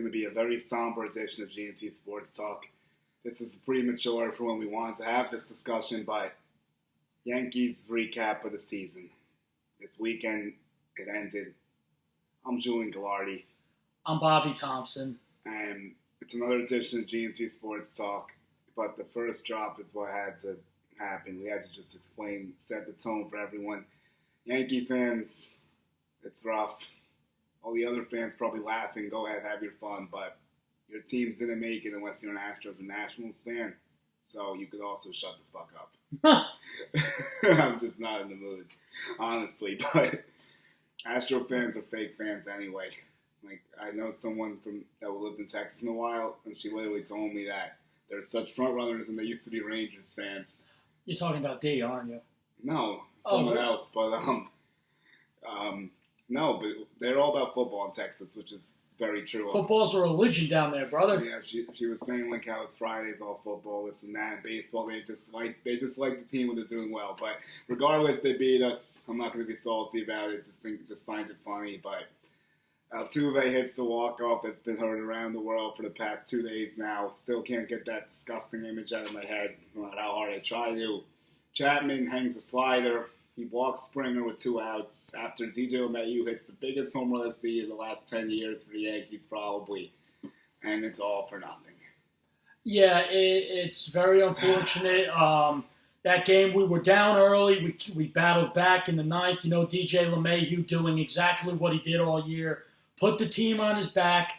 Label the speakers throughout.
Speaker 1: going to be a very somber edition of GMT Sports Talk. This is premature for when we wanted to have this discussion, but Yankees recap of the season. This weekend, it ended. I'm Julian Gallardi.
Speaker 2: I'm Bobby Thompson.
Speaker 1: And it's another edition of GMT Sports Talk, but the first drop is what had to happen. We had to just explain, set the tone for everyone. Yankee fans, it's rough. All the other fans probably laughing. Go ahead, have your fun. But your teams didn't make it unless you're an Astros and Nationals fan. So you could also shut the fuck up. I'm just not in the mood, honestly. But Astro fans are fake fans anyway. Like, I know someone that lived in Texas in a while, and she literally told me that they're such front runners and they used to be Rangers fans.
Speaker 2: You're talking about D, aren't you?
Speaker 1: No, someone
Speaker 2: really?
Speaker 1: else. But no, but they're all about football in Texas, which is very true.
Speaker 2: Football's a religion down there, brother.
Speaker 1: Yeah, she was saying like how it's Fridays all football, this and that, and baseball. They just like the team when they're doing well. But regardless, they beat us. I'm not going to be salty about it. Just finds it funny. But Altuve hits the walk-off that's been heard around the world for the past 2 days now. Still can't get that disgusting image out of my head, no matter how hard I try to. Chapman hangs a slider. He walks Springer with 2 outs after DJ LeMahieu hits the biggest home run I've seen in the last 10 years for the Yankees, probably. And it's all for nothing.
Speaker 2: Yeah, it's very unfortunate. That game, we were down early. We battled back in the ninth. You know, DJ LeMahieu doing exactly what he did all year. Put the team on his back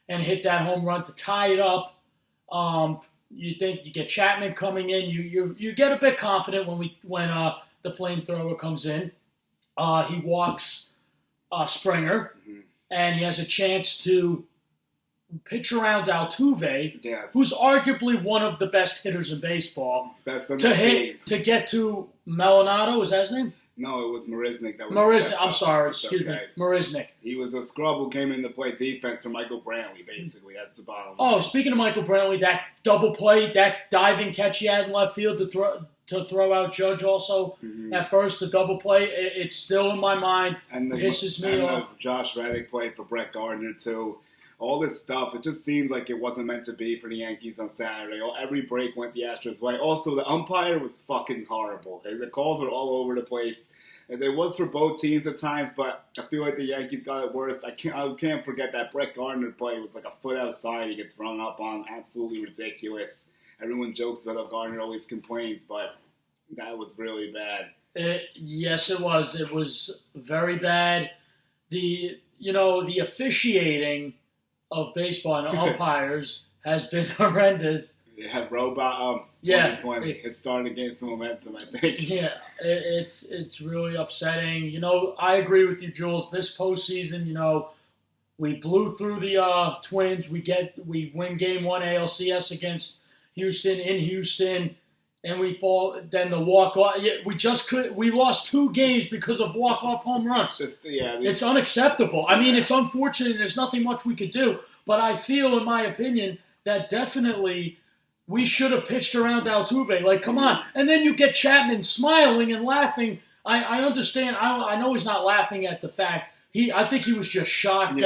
Speaker 2: and hit that home run to tie it up. You think you get Chapman coming in. You get a bit confident when the flamethrower comes in. He walks Springer, and he has a chance to pitch around Altuve,
Speaker 1: yes,
Speaker 2: who's arguably one of the best hitters in baseball.
Speaker 1: Best on the team.
Speaker 2: To get to Maldonado, is that his name?
Speaker 1: No, it was Marisnik.
Speaker 2: I'm sorry, excuse me. Marisnik.
Speaker 1: He was a scrub who came in to play defense for Michael Brantley, basically. That's the bottom line.
Speaker 2: Oh, speaking of Michael Brantley, that double play, that diving catch he had in left field to throw out Judge also at first, the double play, it's still in my mind.
Speaker 1: And
Speaker 2: it pisses me off.
Speaker 1: Josh Reddick played for Brett Gardner, too. All this stuff, it just seems like it wasn't meant to be for the Yankees on Saturday. Every break went the Astros' way. Also, the umpire was fucking horrible. The calls are all over the place. And it was for both teams at times, but I feel like the Yankees got it worse. I can't forget that Brett Gardner play was like a foot outside. He gets run up on. Absolutely ridiculous. Everyone jokes about how Gardner always complains, but that was really bad.
Speaker 2: Yes, it was. It was very bad. The officiating of baseball and umpires has been horrendous.
Speaker 1: Yeah, robot umps 2020. It's starting to gain some momentum, I think.
Speaker 2: Yeah, it's really upsetting. You know, I agree with you, Jules. This postseason, you know, we blew through the Twins. We win Game 1 ALCS against Houston in Houston, and we fall. Then the walk off. We lost 2 games because of walk off home runs. It's unacceptable. I mean, it's unfortunate. There's nothing much we could do. But I feel, in my opinion, that definitely we should have pitched around Altuve. Like, come on. And then you get Chapman smiling and laughing. I understand. I know he's not laughing at the fact. I think he was just shocked.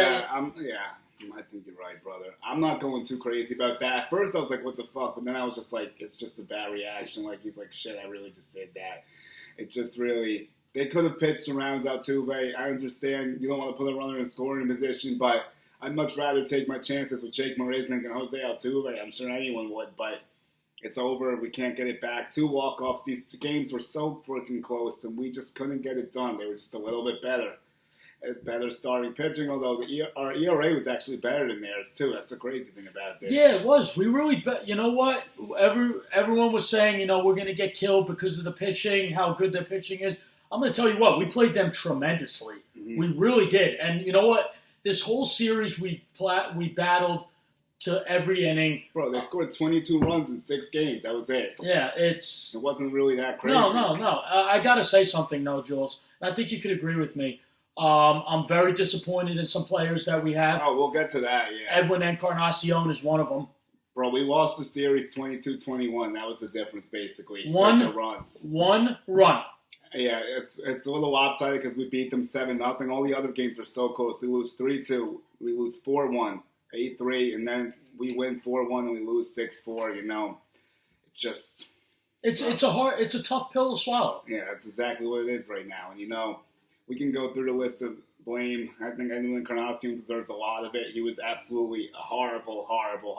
Speaker 1: I think you're right, brother. I'm not going too crazy about that. At first, I was like, what the fuck? But then I was just like, it's just a bad reaction. Like, he's like, shit, I really just did that. It just really, they could have pitched around Altuve. I understand you don't want to put a runner in scoring position, but I'd much rather take my chances with Jake Marisnik and Jose Altuve. I'm sure anyone would, but it's over. We can't get it back. 2 walk-offs. These 2 games were so freaking close, and we just couldn't get it done. They were just a little bit better. Better starting pitching, although our ERA was actually better than theirs, too. That's the crazy thing about this.
Speaker 2: Yeah, it was. We really, you know what? Everyone was saying, you know, we're going to get killed because of the pitching, how good their pitching is. I'm going to tell you what, we played them tremendously. We really did. And you know what? This whole series, we battled to every inning.
Speaker 1: Bro, they scored 22 runs in 6 games. That was it.
Speaker 2: Yeah, it
Speaker 1: wasn't really that crazy.
Speaker 2: No. I got to say something, though, Jules. I think you could agree with me. I'm very disappointed in some players that we have.
Speaker 1: Oh, we'll get to that, yeah.
Speaker 2: Edwin Encarnacion is one of them.
Speaker 1: Bro, we lost the series 22-21. That was the difference, basically.
Speaker 2: One run.
Speaker 1: Yeah, it's a little lopsided because we beat them 7-0. All the other games are so close. We lose 3-2. We lose 4-1. 8-3, and then we win 4-1 and we lose 6-4. You know, it just
Speaker 2: it's a tough pill to swallow.
Speaker 1: Yeah, that's exactly what it is right now. And you know, we can go through the list of blame. I think Edwin Encarnacion deserves a lot of it. He was absolutely a horrible.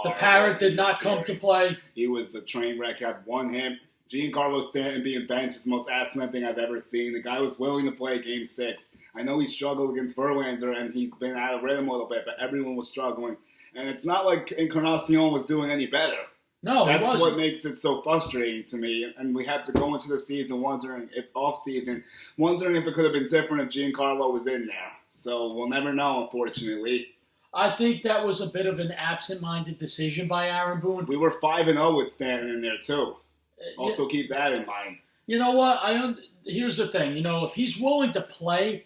Speaker 2: The Parrot did not come to play.
Speaker 1: He was a train wreck. Had one hit. Giancarlo Stanton being benched is the most asinine thing I've ever seen. The guy was willing to play Game 6. I know he struggled against Verlander, and he's been out of rhythm a little bit, but everyone was struggling. And it's not like Encarnacion was doing any better.
Speaker 2: No,
Speaker 1: that's what makes it so frustrating to me. And we have to go into the season wondering if it could have been different if Giancarlo was in there. So we'll never know, unfortunately.
Speaker 2: I think that was a bit of an absent-minded decision by Aaron Boone.
Speaker 1: We were 5-0 with Stanton in there too. Also, keep that in mind.
Speaker 2: You know what? Here's the thing. You know, if he's willing to play,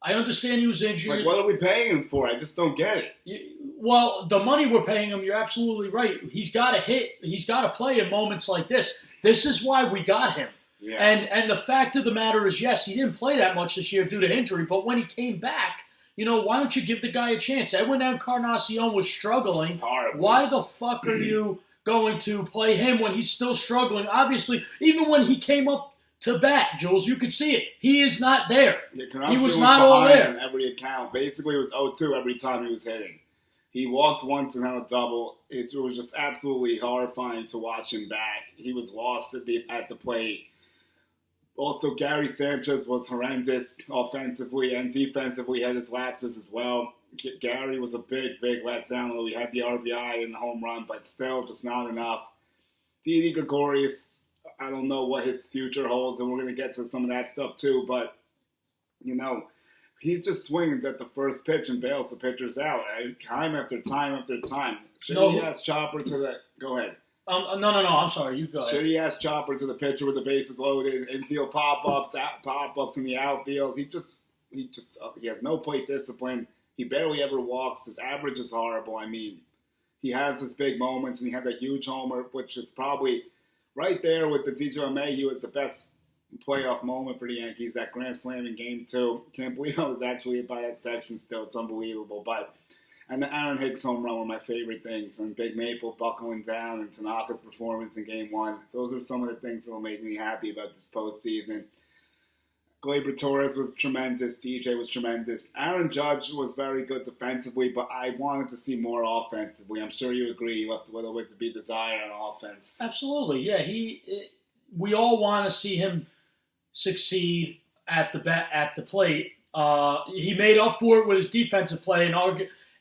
Speaker 2: I understand he was injured.
Speaker 1: Like, what are we paying him for? I just don't get it.
Speaker 2: Well, the money we're paying him, you're absolutely right. He's got to hit. He's got to play in moments like this. This is why we got him.
Speaker 1: Yeah.
Speaker 2: And the fact of the matter is, yes, he didn't play that much this year due to injury, but when he came back, you know, why don't you give the guy a chance? Edwin Encarnacion was struggling.
Speaker 1: Horrible.
Speaker 2: Why the fuck are you going to play him when he's still struggling? Obviously, even when he came up to bat, Jules, you could see it. He is not there.
Speaker 1: Yeah,
Speaker 2: he was not all there.
Speaker 1: In every account. Basically, it was 0-2 every time he was hitting. He walked once and had a double. It was just absolutely horrifying to watch him bat. He was lost at the plate. Also, Gary Sanchez was horrendous offensively and defensively. He had his lapses as well. Gary was a big letdown, although he had the RBI and the home run, but still just not enough. Didi Gregorius, I don't know what his future holds, and we're going to get to some of that stuff too, but, you know, he's just swinging at the first pitch and bails the pitchers out, right? Time after time. Shitty ass chopper to the. Go ahead.
Speaker 2: No. I'm sorry. You go ahead.
Speaker 1: Shitty ass chopper to the pitcher with the bases loaded. Infield pop-ups in the outfield. He has no plate discipline. He barely ever walks. His average is horrible. I mean, he has his big moments, and he had a huge homer, which is probably right there with the DJ LeMahieu was the best playoff moment for the Yankees, that grand slam in Game 2. Can't believe I was actually by that section still. It's unbelievable. And the Aaron Hicks home run were my favorite things. And Big Maple buckling down and Tanaka's performance in Game 1. Those are some of the things that will make me happy about this postseason. Gleyber Torres was tremendous. DJ was tremendous. Aaron Judge was very good defensively, but I wanted to see more offensively. I'm sure you agree. He left a little bit to be desired on offense.
Speaker 2: Absolutely, yeah. We all want to see him succeed at the plate. He made up for it with his defensive play,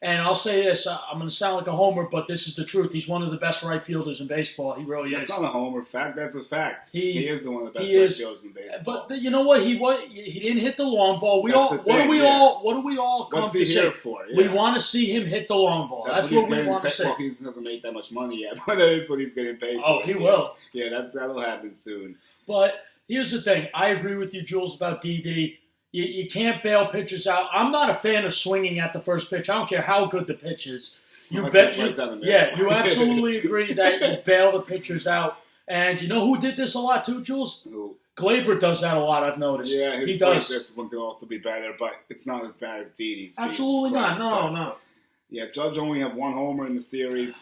Speaker 2: and I'll say this: I'm going to sound like a homer, but this is the truth. He's one of the best right fielders in baseball. He really is.
Speaker 1: That's not a homer fact. That's a fact. He is one of the best right fielders in baseball.
Speaker 2: But you know what? He didn't hit the long ball. What do we all come
Speaker 1: What's
Speaker 2: to
Speaker 1: he
Speaker 2: say?
Speaker 1: Here for? Yeah.
Speaker 2: We want to see him hit the long ball. That's what we want to say.
Speaker 1: Well, he doesn't make that much money yet, but that is what he's getting paid for.
Speaker 2: Oh, he will.
Speaker 1: Yeah, that'll happen soon.
Speaker 2: But here's the thing. I agree with you, Jules, about DD. You can't bail pitchers out. I'm not a fan of swinging at the first pitch. I don't care how good the pitch is. You absolutely agree that you bail the pitchers out. And you know who did this a lot too, Jules?
Speaker 1: Who?
Speaker 2: Gleyber does that a lot, I've noticed.
Speaker 1: Yeah, his
Speaker 2: he does.
Speaker 1: discipline could also be better, but it's not as bad as Didi's.
Speaker 2: Absolutely not. No.
Speaker 1: Yeah, Judge only have one homer in the series.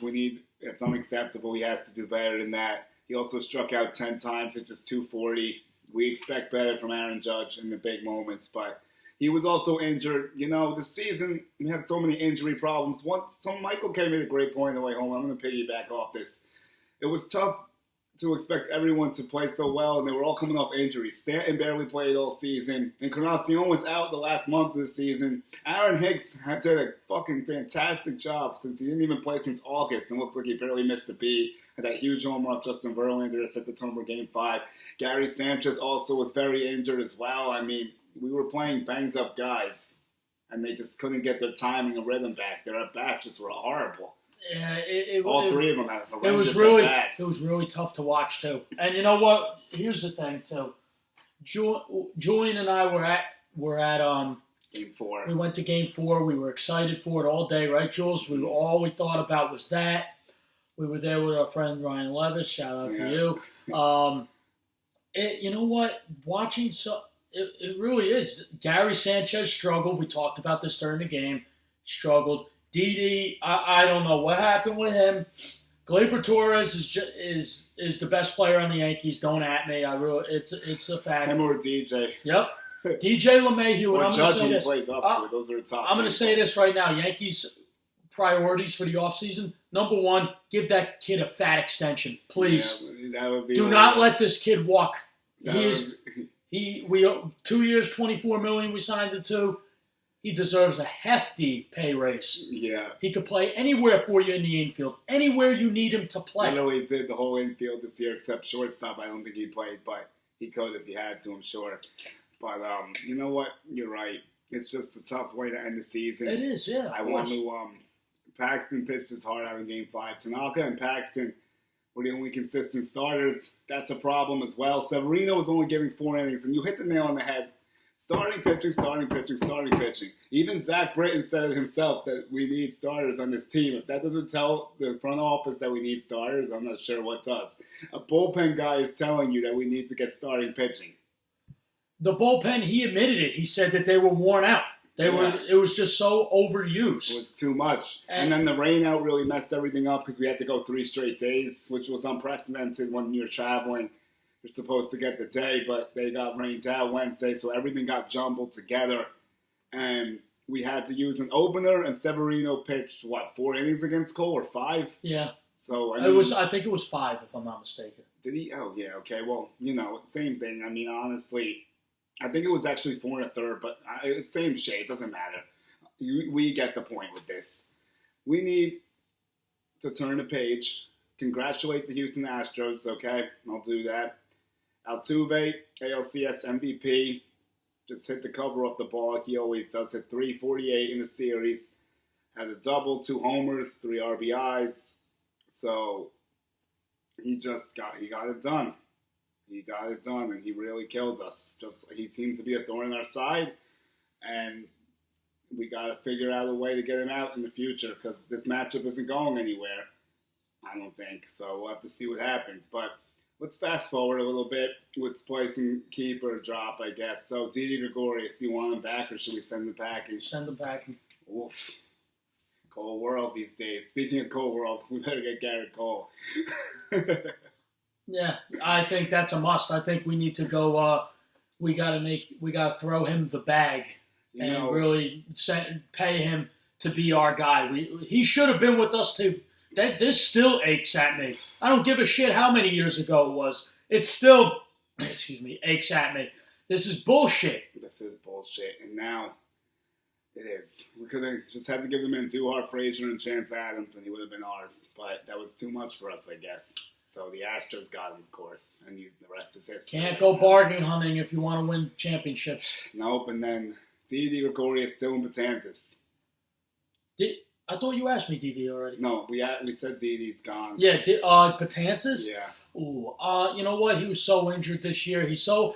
Speaker 1: It's unacceptable. He has to do better than that. He also struck out 10 times at just 240. We expect better from Aaron Judge in the big moments, but he was also injured. You know, this season, we had so many injury problems. Michael Kay made a great point on the way home. I'm going to piggyback off this. It was tough to expect everyone to play so well, and they were all coming off injuries. Stanton barely played all season. Encarnacion was out the last month of the season. Aaron Hicks did a fucking fantastic job since he didn't even play since August, and looks like he barely missed a beat. Had that huge home run off Justin Verlander that set the tone for Game 5. Gary Sanchez also was very injured as well. I mean, we were playing bangs-up guys, and they just couldn't get their timing and rhythm back. Their at-bats just were horrible.
Speaker 2: Yeah,
Speaker 1: all three of them had horrendous at-bats.
Speaker 2: It was really tough to watch, too. And you know what? Here's the thing, too. Julian and I were at
Speaker 1: Game 4.
Speaker 2: We went to Game 4. We were excited for it all day, right, Jules? All we thought about was that. We were there with our friend Ryan Levis. Shout out to you. You know what? Watching it really is. Gary Sanchez struggled. We talked about this during the game. Struggled. Didi, I don't know what happened with him. Gleyber Torres is the best player on the Yankees. Don't at me. It's a fact.
Speaker 1: Him or DJ.
Speaker 2: Yep. DJ LeMahieu.
Speaker 1: Or
Speaker 2: And I'm
Speaker 1: Judge
Speaker 2: going to say
Speaker 1: when he
Speaker 2: this.
Speaker 1: plays up to it. Those are the top.
Speaker 2: I'm going to say this right now. Yankees priorities for the offseason. Number one, give that kid a fat extension, please.
Speaker 1: Yeah, that would be.
Speaker 2: Do not let this kid walk. 2 years, $24 million. We signed him to. He deserves a hefty pay raise.
Speaker 1: Yeah.
Speaker 2: He could play anywhere for you in the infield, anywhere you need him to play.
Speaker 1: I know he did the whole infield this year except shortstop. I don't think he played, but he could if he had to, I'm sure. But you know what? You're right. It's just a tough way to end the season.
Speaker 2: It is, yeah.
Speaker 1: I want to. Paxton pitched his heart out in Game 5. Tanaka and Paxton were the only consistent starters. That's a problem as well. Severino was only giving 4 innings, and you hit the nail on the head. Starting pitching, starting pitching, starting pitching. Even Zach Britton said it himself that we need starters on this team. If that doesn't tell the front office that we need starters, I'm not sure what does. A bullpen guy is telling you that we need to get starting pitching.
Speaker 2: The bullpen, he admitted it. He said that they were worn out. It was just so overused.
Speaker 1: It was too much. And then the rain out really messed everything up because we had to go 3 straight days, which was unprecedented when you're traveling. You're supposed to get the day, but they got rained out Wednesday, so everything got jumbled together. And we had to use an opener, and Severino pitched, 4 innings against Cole, or 5?
Speaker 2: Yeah.
Speaker 1: So
Speaker 2: I think it was 5, if I'm not mistaken.
Speaker 1: Did he? Oh, yeah, okay. Well, same thing. I mean, honestly, I think it was actually 4 1/3, but it's same shit. It doesn't matter. We get the point with this. We need to turn the page. Congratulate the Houston Astros, okay? I'll do that. Altuve, ALCS MVP, just hit the cover off the ball like he always does. Hit 348 in the series. Had a double, 2 homers, 3 RBIs. So he got it done. He got it done, and he really killed us. He seems to be a thorn in our side, and we got to figure out a way to get him out in the future because this matchup isn't going anywhere, I don't think. So we'll have to see what happens. But let's fast forward a little bit with placing keep or drop, I guess. So Didi Gregorius, do you want him back or should we send him packing?
Speaker 2: Send him packing.
Speaker 1: Oof. Cold world these days. Speaking of cold world, we better get Garrett Cole.
Speaker 2: Yeah, I think that's a must. I think we need to go. We got to throw him the bag and really pay him to be our guy. He should have been with us too. This still aches at me. I don't give a shit how many years ago it was. It still, aches at me. This is bullshit.
Speaker 1: This is bullshit, and now it is. We could have just had to give them in Duhart, Frazier, and Chance Adams, and he would have been ours. But that was too much for us, I guess. So the Astros got him, of course, and the rest is history.
Speaker 2: Can't go bargain hunting if you want to win championships.
Speaker 1: Nope, and then Didi Gregorius, Dylan Betances.
Speaker 2: I thought you asked me Didi already.
Speaker 1: No, we said Didi's gone.
Speaker 2: Yeah, Betances?
Speaker 1: Yeah.
Speaker 2: Ooh, you know what? He was so injured this year. He's so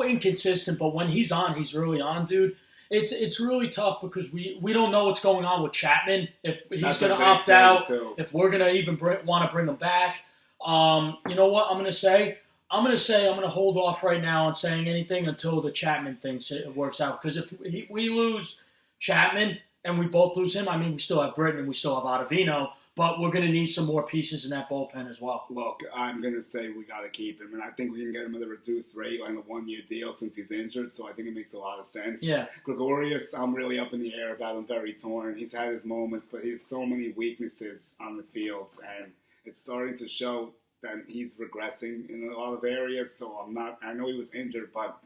Speaker 2: inconsistent, but when he's on, he's really on, dude. It's really tough because we don't know what's going on with Chapman. If he's going to opt out, if we're going to even want to bring him back. You know what I'm going to say? I'm going to hold off right now on saying anything until the Chapman thing works out. Because if we lose Chapman and we both lose him, I mean, we still have Britton and we still have Ottavino, but we're going to need some more pieces in that bullpen as well.
Speaker 1: Look, I'm going to say we got to keep him, and I think we can get him at a reduced rate on a 1-year deal since he's injured, so I think it makes a lot of sense.
Speaker 2: Yeah.
Speaker 1: Gregorius, I'm really up in the air about him, very torn. He's had his moments, but he has so many weaknesses on the field, and it's starting to show that he's regressing in a lot of areas, so I know he was injured, but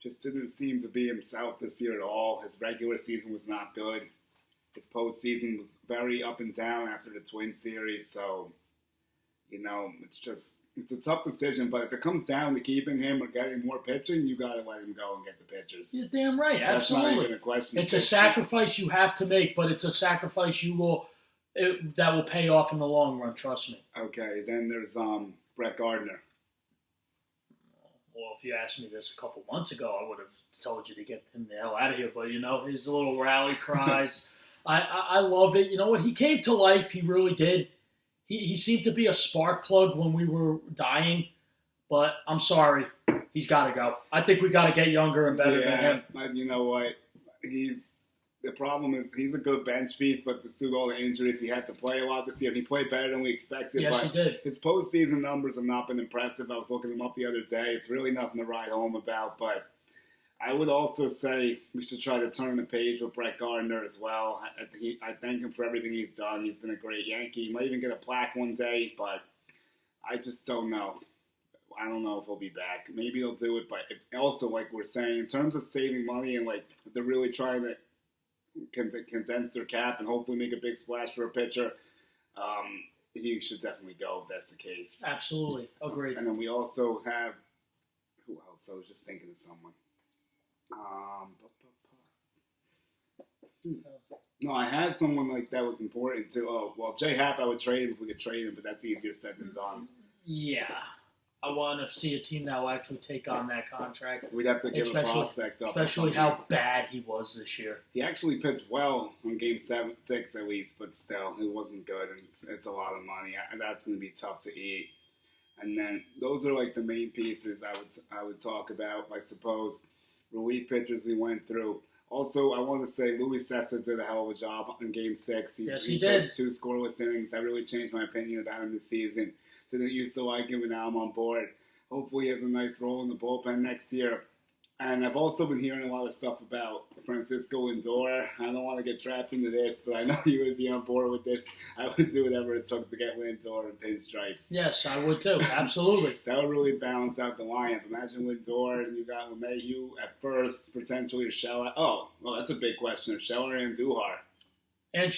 Speaker 1: just didn't seem to be himself this year at all. His regular season was not good. His postseason was very up and down after the Twins series, so, it's a tough decision, but if it comes down to keeping him or getting more pitching, you got to let him go and get the pitchers.
Speaker 2: You're damn right, absolutely.
Speaker 1: That's not even a question.
Speaker 2: It's a sacrifice you have to make, but it's a sacrifice that will pay off in the long run, trust me.
Speaker 1: Okay, then there's Brett Gardner.
Speaker 2: Well, if you asked me this a couple months ago, I would have told you to get him the hell out of here, but, his little rally cries... I love it. You know what? He came to life. He really did. He seemed to be a spark plug when we were dying, but I'm sorry. He's got to go. I think we got to get younger and better than him.
Speaker 1: You know what? He's the problem is he's a good bench piece, but through all the injuries, he had to play a lot this year. He played better than we expected.
Speaker 2: Yes,
Speaker 1: but
Speaker 2: he did.
Speaker 1: His postseason numbers have not been impressive. I was looking him up the other day. It's really nothing to write home about. But I would also say we should try to turn the page with Brett Gardner as well. I thank him for everything he's done. He's been a great Yankee. He might even get a plaque one day, but I just don't know. I don't know if he'll be back. Maybe he'll do it, but also, like we're saying, in terms of saving money and like they're really trying to condense their cap and hopefully make a big splash for a pitcher, he should definitely go if that's the case.
Speaker 2: Absolutely. Agreed.
Speaker 1: And then we also have, who else? I was just thinking of someone. No, I had someone like that was important too. Oh, well, J Happ, I would trade him if we could trade him, but that's easier said than done.
Speaker 2: Yeah. I want to see a team that will actually take on that contract.
Speaker 1: We'd have to give a prospect up.
Speaker 2: Especially how bad he was this year.
Speaker 1: He actually pitched well on Game 6 at least, but still, it wasn't good, and it's a lot of money. That's going to be tough to eat. And then those are like the main pieces I would talk about, I suppose. Relief pitchers we went through. Also, I want to say Luis Cessa did a hell of a job in Game 6.
Speaker 2: He
Speaker 1: did. Pitched 2 scoreless innings. I really changed my opinion about him this season. Didn't used to like him, and now I'm on board. Hopefully he has a nice role in the bullpen next year. And I've also been hearing a lot of stuff about Francisco Lindor. I don't want to get trapped into this, but I know you would be on board with this. I would do whatever it took to get Lindor and pinstripes.
Speaker 2: Yes, I would too. Absolutely.
Speaker 1: That would really balance out the lineup. Imagine Lindor, and you got LeMahieu at first, potentially Urshela. Oh, well, that's a big question. Urshela and Duhar.
Speaker 2: And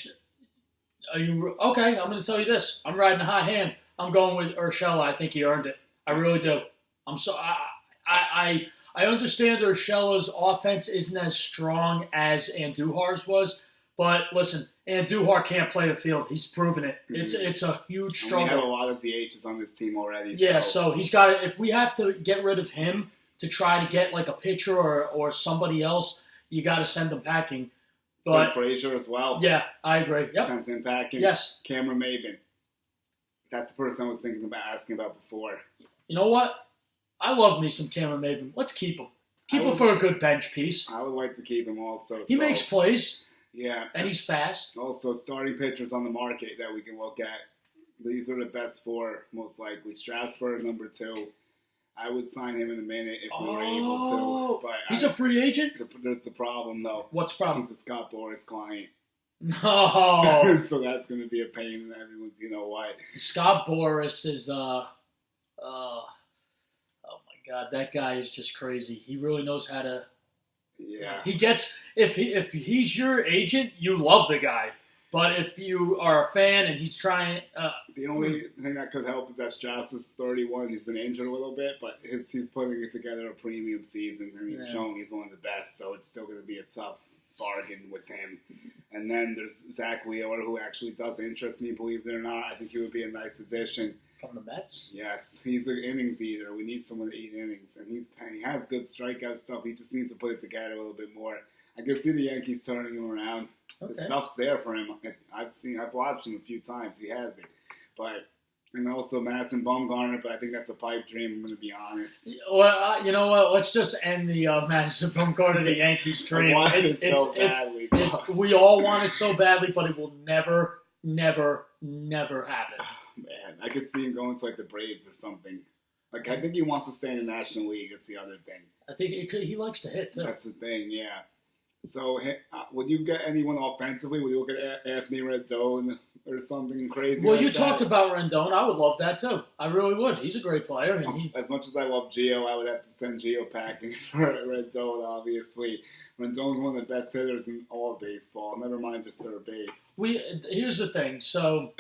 Speaker 2: are you okay? I'm going to tell you this. I'm riding a hot hand. I'm going with Urshela. I think he earned it. I really do. I understand Urshela's offense isn't as strong as Andujar's was, but listen, Andujar can't play the field. He's proven it. It's a huge struggle.
Speaker 1: We have a lot of DHs on this team already.
Speaker 2: Yeah, so he's got it. If we have to get rid of him to try to get like a pitcher or somebody else, you got to send him packing. But
Speaker 1: Frazier as well.
Speaker 2: Yeah, I agree. Yep.
Speaker 1: Sends him packing.
Speaker 2: Yes.
Speaker 1: Cameron Maybin. That's the person I was thinking about asking about before.
Speaker 2: You know what? I love me some Cameron Maybin. Let's keep him. Keep him for a good bench piece.
Speaker 1: I would like to keep him also.
Speaker 2: He makes plays.
Speaker 1: Yeah.
Speaker 2: And he's fast.
Speaker 1: Also, starting pitchers on the market that we can look at. These are the best 4, most likely. Strasburg, number 2. I would sign him in a minute if we were able to. But
Speaker 2: he's a free agent?
Speaker 1: There's the problem, though.
Speaker 2: What's the problem?
Speaker 1: He's a Scott Boras client.
Speaker 2: No.
Speaker 1: So that's going to be a pain in everyone's, you know what.
Speaker 2: Scott Boras is, oh my God, that guy is just crazy. He really knows how to.
Speaker 1: Yeah.
Speaker 2: He gets, if he's your agent, you love the guy. But if you are a fan and he's trying.
Speaker 1: The only thing that could help is that Strauss is 31. He's been injured a little bit, but he's putting together a premium season, and he's shown he's one of the best, so it's still going to be a tough bargain with him. And then there's Zach Wheeler, who actually does interest me, believe it or not. I think he would be a nice addition.
Speaker 2: From the Mets?
Speaker 1: Yes, he's an innings eater. We need someone to eat innings, and he has good strikeout stuff. He just needs to put it together a little bit more. I can see the Yankees turning him around. Okay. The stuff's there for him. I've watched him a few times. He has it, and also Madison Bumgarner. But I think that's a pipe dream. I'm going to be honest.
Speaker 2: Well, you know what? Let's just end the Madison Bumgarner the Yankees dream. We all want it so badly, but it will never, never, never happen.
Speaker 1: Man, I could see him going to like the Braves or something. Like I think he wants to stay in the National League. That's the other thing.
Speaker 2: I think he likes to hit too.
Speaker 1: That's the thing. Yeah. So, would you get anyone offensively? Would you look at Anthony Rendon or something crazy?
Speaker 2: Well,
Speaker 1: like
Speaker 2: you
Speaker 1: that?
Speaker 2: talked about Rendon. I would love that too. I really would. He's a great player. And
Speaker 1: as much as I love Gio, I would have to send Gio packing for Rendon, obviously. Rendon's one of the best hitters in all of baseball, never mind just third base.
Speaker 2: Here's the thing. So,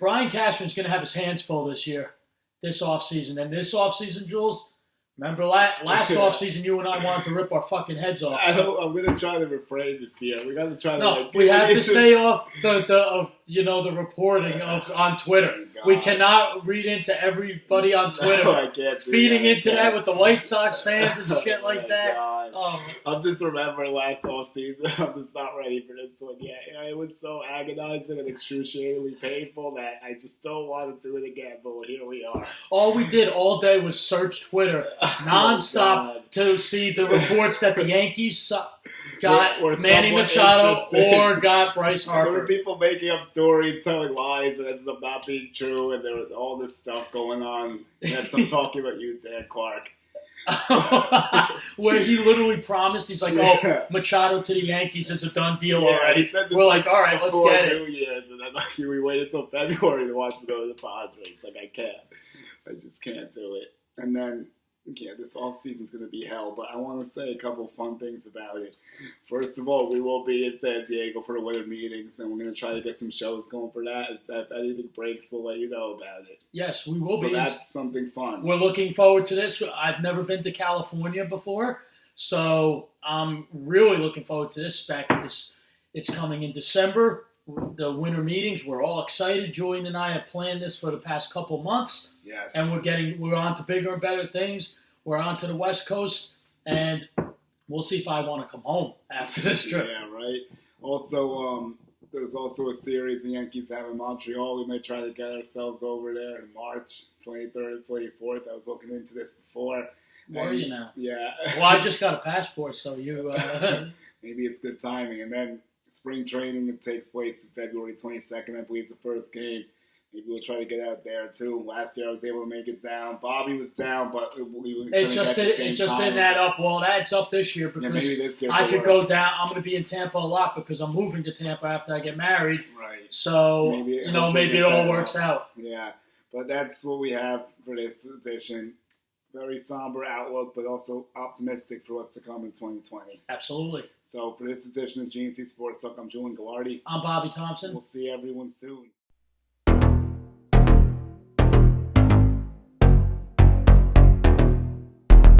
Speaker 2: Brian Cashman's going to have his hands full this offseason. And this offseason, Jules, remember last offseason you and I wanted to rip our fucking heads off.
Speaker 1: I'm going to try to refrain this year. We got to try to
Speaker 2: we have to stay off the reporting on Twitter. We cannot read into everybody on Twitter.
Speaker 1: No, I can't
Speaker 2: feeding into that with the White Sox fans and shit like that.
Speaker 1: I'm just remembering last offseason. I'm just not ready for this one yet. It was so agonizing and excruciatingly painful that I just don't want to do it again. But here we are.
Speaker 2: All we did all day was search Twitter nonstop to see the reports that the Yankees suck. got
Speaker 1: were
Speaker 2: Manny
Speaker 1: somewhat
Speaker 2: Machado
Speaker 1: interested.
Speaker 2: or got Bryce
Speaker 1: There were
Speaker 2: Harper.
Speaker 1: people making up stories, telling lies, and ended up not being true, and there was all this stuff going on. Yes, I'm talking about you, Dan Clark.
Speaker 2: Where he literally promised, he's like,
Speaker 1: Yeah.
Speaker 2: "Oh, Machado to the Yankees is a done deal
Speaker 1: Yeah,
Speaker 2: already."
Speaker 1: he said this
Speaker 2: We're like, "All right, let's
Speaker 1: before
Speaker 2: get it."
Speaker 1: New Year's, and then we waited until February to watch him go to the Padres. Like, I can't. I just can't do it. And then, yeah, this offseason's going to be hell, but I want to say a couple fun things about it. First of all, we will be in San Diego for the winter meetings, and we're going to try to get some shows going for that. And if anything breaks, we'll let you know about it.
Speaker 2: Yes, we will
Speaker 1: So
Speaker 2: be.
Speaker 1: that's something fun.
Speaker 2: We're looking forward to this. I've never been to California before, so I'm really looking forward to this. It's coming in December. The winter meetings. We're all excited. Julian and I have planned this for the past couple months.
Speaker 1: Yes.
Speaker 2: And we're on to bigger and better things. We're on to the West Coast, and we'll see if I want to come home after this trip.
Speaker 1: Yeah, right. Also, there's also a series the Yankees have in Montreal. We may try to get ourselves over there in March 23rd and 24th. I was looking into this before.
Speaker 2: Where are you now?
Speaker 1: Yeah.
Speaker 2: Well, I just got a passport, so you...
Speaker 1: Maybe it's good timing. And then spring training, it takes place February 22nd, I believe, is the first game. Maybe we'll try to get out there too. Last year I was able to make it down. Bobby was down, but we
Speaker 2: It just didn't add up. Well, it adds up this year because
Speaker 1: maybe this year
Speaker 2: I could go down. I'm going to be in Tampa a lot because I'm moving to Tampa after I get married.
Speaker 1: Right.
Speaker 2: So maybe it all works out.
Speaker 1: Yeah, but that's what we have for this edition. Very somber outlook, but also optimistic for what's to come in 2020.
Speaker 2: Absolutely.
Speaker 1: So for this edition of GNT Sports Talk, I'm Julian Gallardi.
Speaker 2: I'm Bobby Thompson.
Speaker 1: We'll see everyone soon.